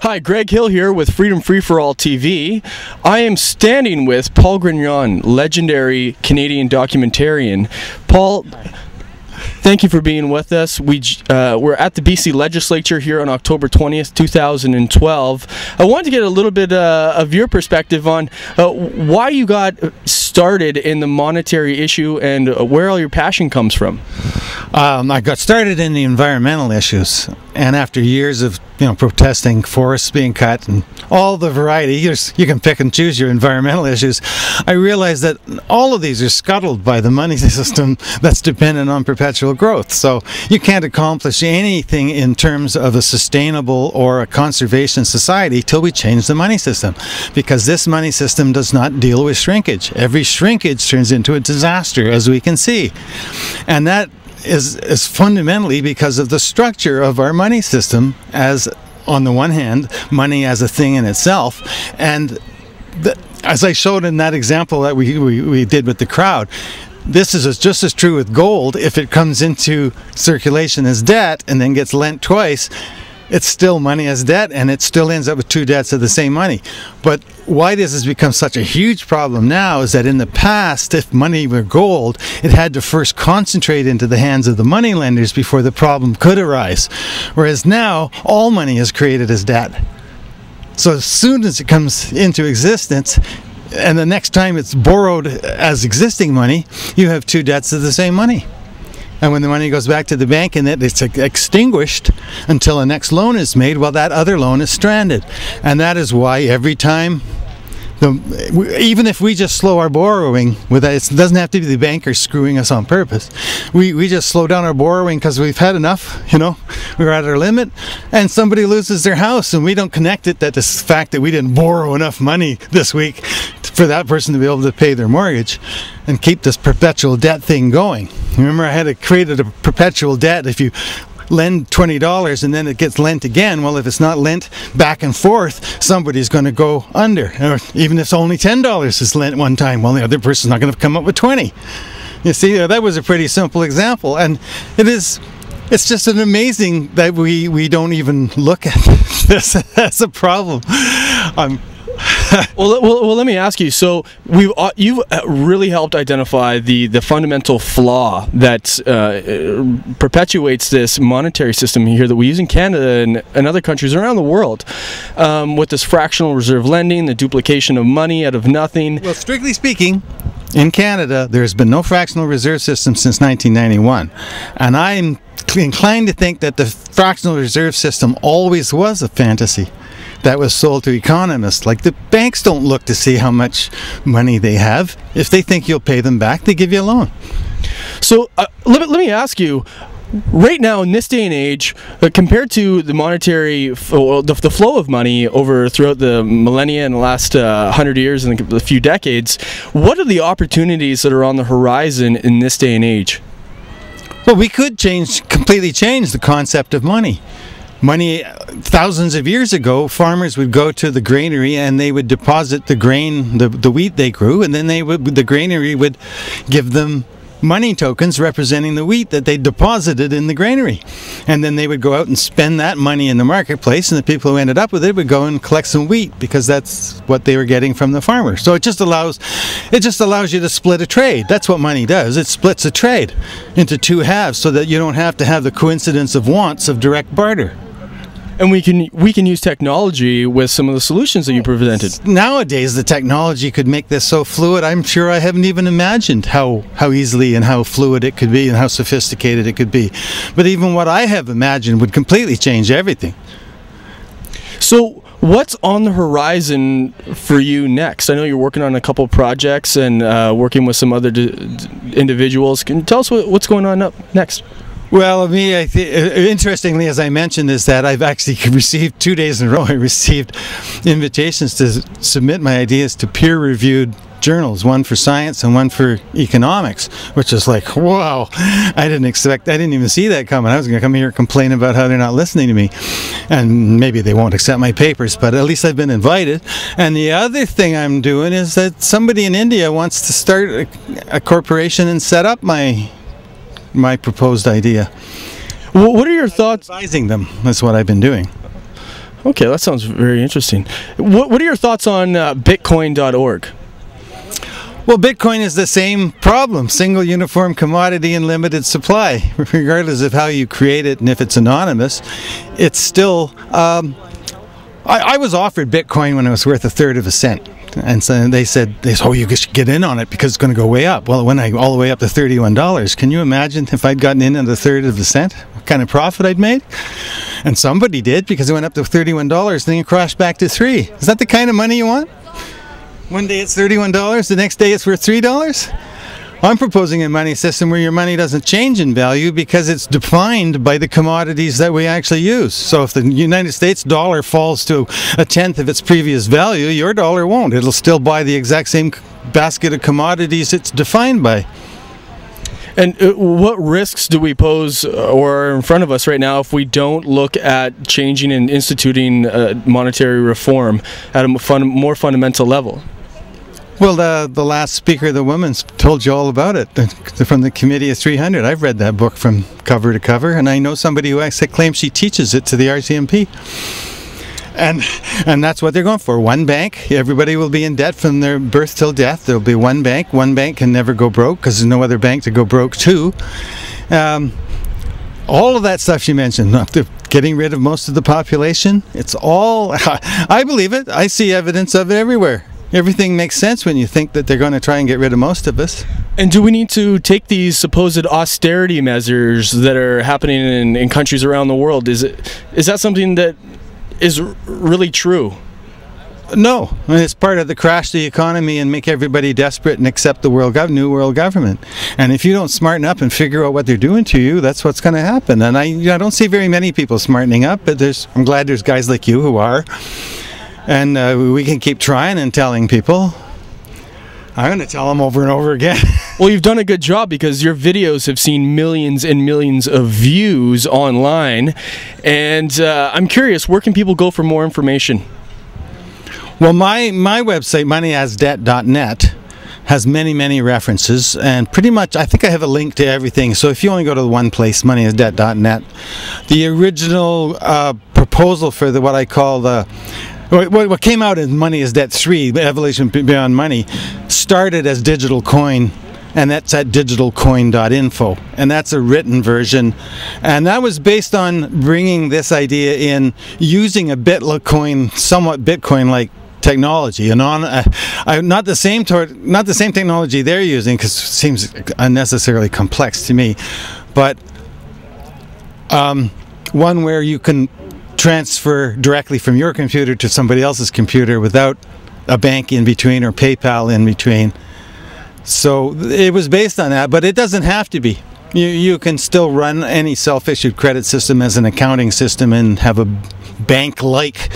Hi, Greg Hill here with Freedom Free for All TV. I am standing with Paul Grignon, legendary Canadian documentarian. Paul, thank you for being with us. We're at the BC Legislature here on October 20th, 2012. I wanted to get a little bit of your perspective on why you got started in the monetary issue and where all your passion comes from. I got started in the environmental issues, and after years of protesting forests being cut and all the variety, you can pick and choose your environmental issues, I realized that all of these are scuttled by the money system that's dependent on perpetual growth. So you can't accomplish anything in terms of a sustainable or a conservation society till we change the money system, because this money system does not deal with shrinkage. Every shrinkage turns into a disaster, as we can see, and that is fundamentally because of the structure of our money system, as on the one hand, money as a thing in itself, and as I showed in that example that we did with the crowd, this is just as true with gold. If it comes into circulation as debt and then gets lent twice, it's still money as debt, and it still ends up with two debts of the same money. But why this has become such a huge problem now is that in the past, if money were gold, it had to first concentrate into the hands of the money lenders before the problem could arise. Whereas now, all money is created as debt. So as soon as it comes into existence, and the next time it's borrowed as existing money, you have two debts of the same money. And when the money goes back to the bank and it's extinguished until a next loan is made, well, that other loan is stranded. And that is why every time, even if we just slow our borrowing, it doesn't have to be the banker screwing us on purpose. We just slow down our borrowing because we've had enough, we're at our limit, and somebody loses their house and we don't connect it that the fact that we didn't borrow enough money this week for that person to be able to pay their mortgage and keep this perpetual debt thing going. Remember, I had created a perpetual debt. If you lend $20 and then it gets lent again, well, if it's not lent back and forth, somebody's going to go under. Or even if only $10 is lent one time, well, the other person's not going to come up with 20. You see, that was a pretty simple example, and it's just an amazing that we don't even look at this as a problem. Well, let me ask you. So you've really helped identify the fundamental flaw that perpetuates this monetary system here that we use in Canada and other countries around the world, with this fractional reserve lending, the duplication of money out of nothing. Well, strictly speaking, in Canada, there's been no fractional reserve system since 1991, and I'm inclined to think that the fractional reserve system always was a fantasy that was sold to economists. Like, the banks don't look to see how much money they have. If they think you'll pay them back, they give you a loan. So let me ask you, right now in this day and age, compared to the monetary, the flow of money throughout the millennia and the last 100 years and a few decades, what are the opportunities that are on the horizon in this day and age? Well, we could completely change the concept of money. Money, thousands of years ago, farmers would go to the granary and they would deposit the grain, the wheat they grew, and then the granary would give them money tokens representing the wheat that they deposited in the granary. And then they would go out and spend that money in the marketplace, and the people who ended up with it would go and collect some wheat because that's what they were getting from the farmer. So it just allows you to split a trade. That's what money does. It splits a trade into two halves so that you don't have to have the coincidence of wants of direct barter. And we can use technology with some of the solutions that you presented. Nowadays, the technology could make this so fluid. I'm sure I haven't even imagined how easily and how fluid it could be and how sophisticated it could be. But even what I have imagined would completely change everything. So what's on the horizon for you next? I know you're working on a couple of projects and working with some other individuals. Can you tell us what's going on up next? Well, interestingly, as I mentioned, is that I've actually received 2 days in a row, I received invitations to submit my ideas to peer-reviewed journals, one for science and one for economics, which is like, wow, I didn't even see that coming. I was going to come here and complain about how they're not listening to me, and maybe they won't accept my papers, but at least I've been invited. And the other thing I'm doing is that somebody in India wants to start a corporation and set up my proposed idea. What are your thoughts? Advising them. That's what I've been doing. Okay, that sounds very interesting. What are your thoughts on Bitcoin.org? Well, Bitcoin is the same problem. Single uniform commodity and limited supply. Regardless of how you create it and if it's anonymous, it's still... I was offered Bitcoin when it was worth a third of a cent. And so they said, oh, you should get in on it because it's going to go way up. Well, it went all the way up to $31. Can you imagine if I'd gotten in at a third of a cent? What kind of profit I'd made? And somebody did, because it went up to $31, then it crashed back to $3. Is that the kind of money you want? One day it's $31, the next day it's worth $3? I'm proposing a money system where your money doesn't change in value because it's defined by the commodities that we actually use. So if the United States dollar falls to a tenth of its previous value, your dollar won't. It'll still buy the exact same basket of commodities it's defined by. And what risks do we pose or are in front of us right now if we don't look at changing and instituting monetary reform at a more fundamental level? Well, the last speaker, the woman, told you all about it from the Committee of 300. I've read that book from cover to cover, and I know somebody who actually claims she teaches it to the RCMP. And that's what they're going for. One bank, everybody will be in debt from their birth till death. There'll be one bank. One bank can never go broke because there's no other bank to go broke to. All of that stuff you mentioned, getting rid of most of the population, it's all, I believe it. I see evidence of it everywhere. Everything makes sense when you think that they're going to try and get rid of most of us. And do we need to take these supposed austerity measures that are happening in countries around the world? Is that something that is really true? No. I mean, it's part of the crash the economy and make everybody desperate and accept the new world government. And if you don't smarten up and figure out what they're doing to you, that's what's going to happen. And I don't see very many people smartening up, but I'm glad there's guys like you who are. And we can keep trying and telling people. I'm going to tell them over and over again. Well, you've done a good job because your videos have seen millions and millions of views online. And I'm curious, where can people go for more information? Well, my website, moneyasdebt.net, has many references, and pretty much I think I have a link to everything. So if you only go to the one place, moneyasdebt.net, the original proposal for what I call what came out as Money is Debt 3, Evolution Beyond Money, started as Digital Coin, and that's at digitalcoin.info, and that's a written version, and that was based on bringing this idea in, using a Bitcoin, somewhat Bitcoin-like technology, and not the same technology they're using, because it seems unnecessarily complex to me, but one where you can transfer directly from your computer to somebody else's computer without a bank in between or PayPal in between. So it was based on that, but it doesn't have to be. You can still run any self-issued credit system as an accounting system and have a bank-like.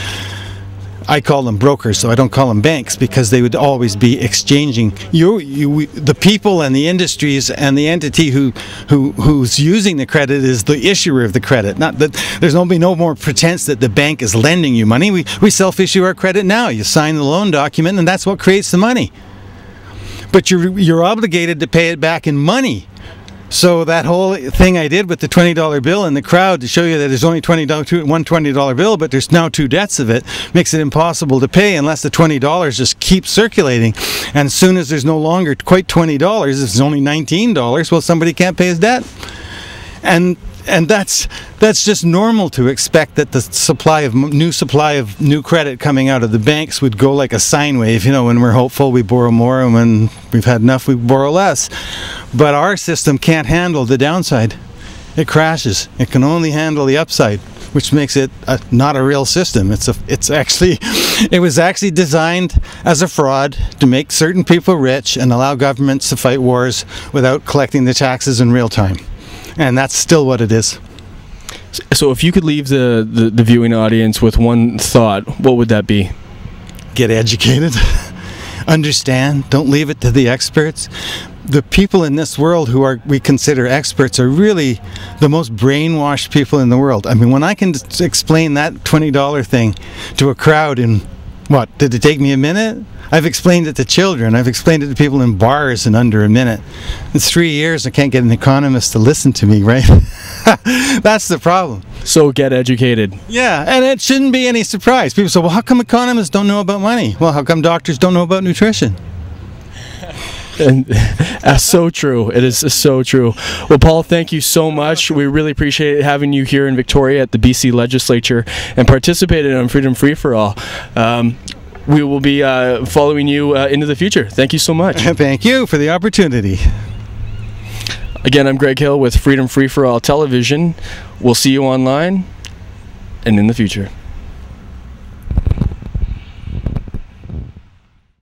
I call them brokers, so I don't call them banks, because they would always be exchanging the people and the industries, and the entity who's using the credit is the issuer of the credit. Not that there's no more pretense that the bank is lending you money. We self-issue our credit now. You sign the loan document, and that's what creates the money. But you're obligated to pay it back in money. So that whole thing I did with the $20 bill in the crowd to show you that there's only one $20 bill, but there's now two debts of it, makes it impossible to pay unless the $20 just keeps circulating. And as soon as there's no longer quite $20, it's only $19, well, somebody can't pay his debt. And that's just normal to expect that the supply of new credit coming out of the banks would go like a sine wave. You know, when we're hopeful, we borrow more, and when we've had enough, we borrow less. But our system can't handle the downside. It crashes. It can only handle the upside, which makes it not a real system. It was actually designed as a fraud to make certain people rich and allow governments to fight wars without collecting the taxes in real time. And that's still what it is. So if you could leave the viewing audience with one thought, what would that be? Get educated. Understand. Don't leave it to the experts. The people in this world who we consider experts are really the most brainwashed people in the world. I mean, when I can explain that $20 thing to a crowd in What, did it take me a minute? I've explained it to children. I've explained it to people in bars in under a minute. It's 3 years, I can't get an economist to listen to me, right? That's the problem. So get educated. Yeah, and it shouldn't be any surprise. People say, well, how come economists don't know about money? Well, how come doctors don't know about nutrition? And that's so true. It is so true. Well, Paul, thank you so much. We really appreciate having you here in Victoria at the BC Legislature and participated on Freedom Free for All. We will be following you into the future. Thank you so much. Thank you for the opportunity. Again, I'm Greg Hill with Freedom Free for All Television. We'll see you online and in the future.